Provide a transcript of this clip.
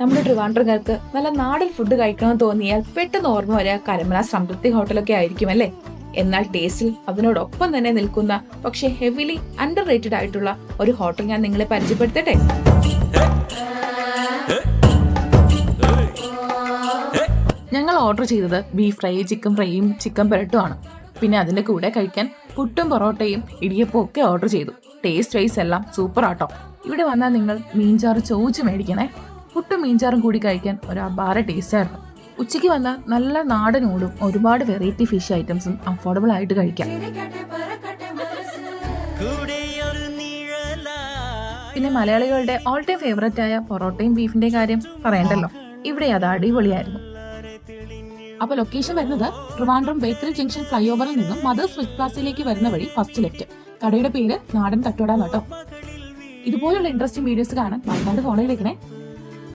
നമ്മുടെ ട്രിവാൻഡ്രംകാർക്ക് നല്ല നാടൻ ഫുഡ് കഴിക്കണമെന്ന് തോന്നിയാൽ പെട്ടെന്ന് ഓർമ്മ വരിക കരമന സംതൃപ്തി ഹോട്ടലൊക്കെ ആയിരിക്കും അല്ലേ. എന്നാൽ ടേസ്റ്റിൽ അതിനോടൊപ്പം തന്നെ നിൽക്കുന്ന പക്ഷെ ഹെവിലി അണ്ടർ റേറ്റഡ് ആയിട്ടുള്ള ഒരു ഹോട്ടൽ ഞാൻ നിങ്ങളെ പരിചയപ്പെടുത്തട്ടെ. ഞങ്ങൾ ഓർഡർ ചെയ്തത് ബീഫ് ഫ്രൈ, ചിക്കൻ ഫ്രൈയും ചിക്കൻ പെരട്ടും ആണ്. പിന്നെ അതിന്റെ കൂടെ കഴിക്കാൻ പുട്ടും പൊറോട്ടയും ഇടിയപ്പവും ഒക്കെ ഓർഡർ ചെയ്തു. ടേസ്റ്റ് വൈസ് എല്ലാം സൂപ്പർ ആട്ടോ. ഇവിടെ വന്നാൽ നിങ്ങൾ മീൻചാറ് ചോദിച്ചു മേടിക്കണേ. പുട്ടും മീൻചാറും കൂടി കഴിക്കാൻ ഒരു അപാര ടേസ്റ്റ് ആയിരുന്നു. ഉച്ചയ്ക്ക് വന്നാൽ നല്ല നാടൻ ഊടും ഒരുപാട് വെറൈറ്റി ഫിഷ് ഐറ്റംസും അഫോർഡബിൾ ആയിട്ട് കഴിക്കാം. പിന്നെ മലയാളികളുടെ ഓൾ ടൈം ഫേവറേറ്റ് ആയ പൊറോട്ടയും ബീഫിന്റെ കാര്യം പറയണ്ടല്ലോ. ഇവിടെ അത് അടിപൊളിയായിരുന്നു. അപ്പൊ ലൊക്കേഷൻ വരുന്നത് ട്രിവാൻഡ്രം ബേക്കറി ജംഗ്ഷൻ ഫ്ലൈ ഓവറിൽ നിന്നും മദേഴ്സ് ഫിഷ് പ്ലാസയിലേക്ക് വരുന്ന വഴി ഫസ്റ്റ് ലെഫ്റ്റ്. കടയുടെ പേര് നാടൻ തട്ടുകട കേട്ടോ. ഇതുപോലുള്ള ഇൻട്രസ്റ്റിംഗ് വീഡിയോസ് കാണാൻ മറക്കാണ്ട് ഫോളോ ചെയ്തേക്കണേ.